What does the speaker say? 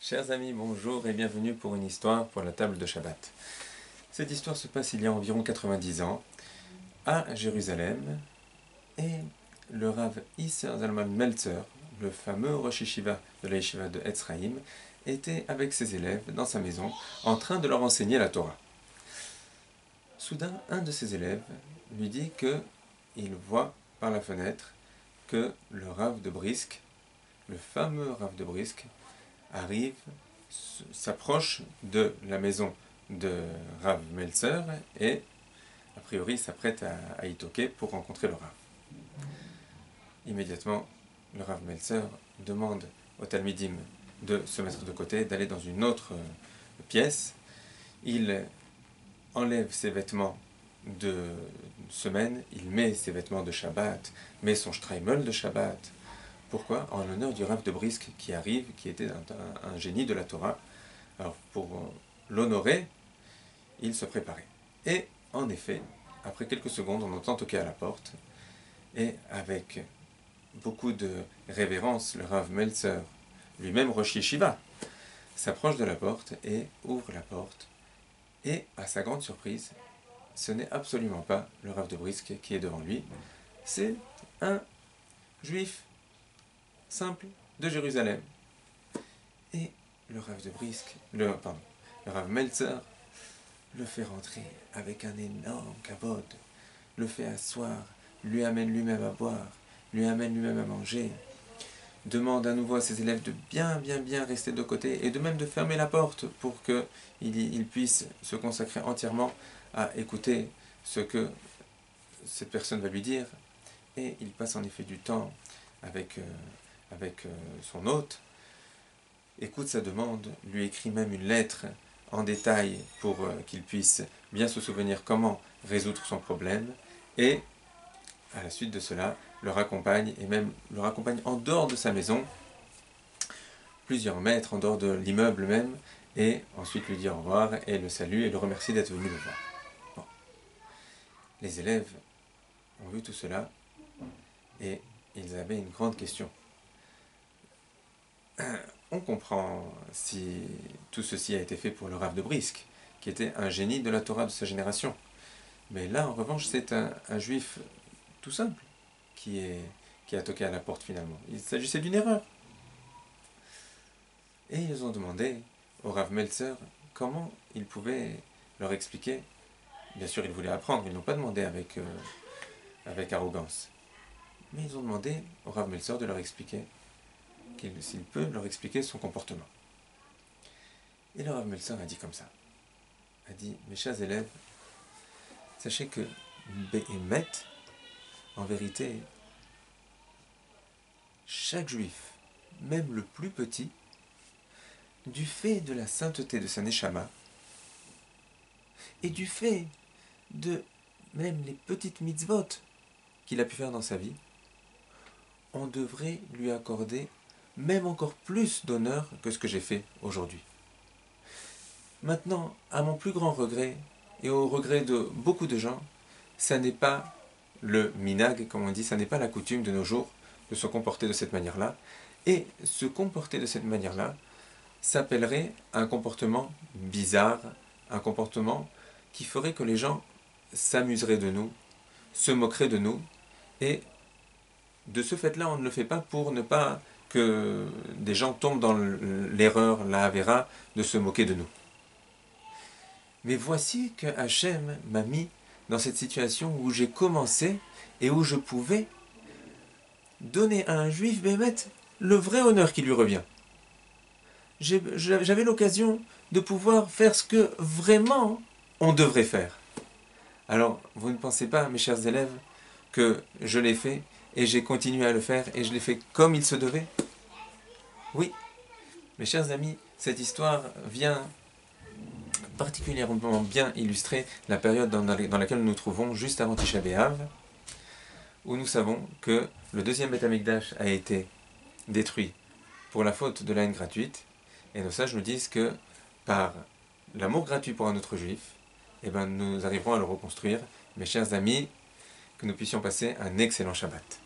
Chers amis, bonjour et bienvenue pour une histoire pour la table de Shabbat. Cette histoire se passe il y a environ 90 ans à Jérusalem et le Rav Isser Zalman Meltzer, le fameux Rosh Yeshiva de la Yeshiva de Etz Chaim, était avec ses élèves dans sa maison en train de leur enseigner la Torah. Soudain, un de ses élèves lui dit qu'il voit par la fenêtre que le Rav de Brisk, le fameux Rav de Brisk, arrive, s'approche de la maison de Rav Meltzer et, a priori, s'apprête à y toquer pour rencontrer le Rav. Immédiatement, le Rav Meltzer demande au Talmidim de se mettre de côté, d'aller dans une autre pièce. Il enlève ses vêtements de semaine, il met ses vêtements de Shabbat, met son shtreimel de Shabbat. Pourquoi? En l'honneur du Rav de Brisk qui arrive, qui était un génie de la Torah. Alors pour l'honorer, il se préparait. Et en effet, après quelques secondes, on entend toquer à la porte, et avec beaucoup de révérence, le Rav Meltzer, lui-même Rosh Yeshiva, s'approche de la porte et ouvre la porte. Et à sa grande surprise, ce n'est absolument pas le Rav de Brisk qui est devant lui, c'est un juif simple de Jérusalem. Et le Rav de Brisk, le Rav Meltzer, le fait rentrer avec un énorme kavod, le fait asseoir, lui amène lui-même à boire, lui amène lui-même à manger, demande à nouveau à ses élèves de bien rester de côté et de même de fermer la porte pour qu'il puisse se consacrer entièrement à écouter ce que cette personne va lui dire. Et il passe en effet du temps avec son hôte, écoute sa demande, lui écrit même une lettre en détail pour qu'il puisse bien se souvenir comment résoudre son problème, et à la suite de cela, le raccompagne, et même le raccompagne en dehors de sa maison, plusieurs mètres en dehors de l'immeuble même, et ensuite lui dit au revoir, et le salue, et le remercie d'être venu le voir. Bon. Les élèves ont vu tout cela, et ils avaient une grande question. On comprend si tout ceci a été fait pour le Rav de Brisk, qui était un génie de la Torah de sa génération. Mais là, en revanche, c'est un juif tout simple qui a toqué à la porte finalement. Il s'agissait d'une erreur. Et ils ont demandé au Rav Meltzer comment il pouvait leur expliquer. Bien sûr, ils voulaient apprendre, ils n'ont pas demandé avec arrogance. Mais ils ont demandé au Rav Meltzer de leur expliquer, s'il peut leur expliquer son comportement. Et le Rav Meltzer a dit comme ça, a dit: mes chers élèves, sachez que Béhémet, en vérité, chaque juif, même le plus petit, du fait de la sainteté de sa neshama, et du fait de même les petites mitzvot qu'il a pu faire dans sa vie, on devrait lui accorder même encore plus d'honneur que ce que j'ai fait aujourd'hui. Maintenant, à mon plus grand regret, et au regret de beaucoup de gens, ça n'est pas le minag, comme on dit, ça n'est pas la coutume de nos jours de se comporter de cette manière-là. Et se comporter de cette manière-là s'appellerait un comportement bizarre, un comportement qui ferait que les gens s'amuseraient de nous, se moqueraient de nous, et de ce fait-là, on ne le fait pas pour ne pas que des gens tombent dans l'erreur, la havéra, de se moquer de nous. Mais voici que Hachem m'a mis dans cette situation où j'ai commencé et où je pouvais donner à un juif bémet le vrai honneur qui lui revient. J'avais l'occasion de pouvoir faire ce que vraiment on devrait faire. Alors, vous ne pensez pas, mes chers élèves, que je l'ai fait et j'ai continué à le faire et je l'ai fait comme il se devait? Oui, mes chers amis, cette histoire vient particulièrement bien illustrer la période dans laquelle nous nous trouvons juste avant Tisha B'Av, où nous savons que le deuxième Beth Amikdash a été détruit pour la faute de la haine gratuite, et nos sages nous disent que par l'amour gratuit pour un autre juif, nous arriverons à le reconstruire. Mes chers amis, que nous puissions passer un excellent Shabbat.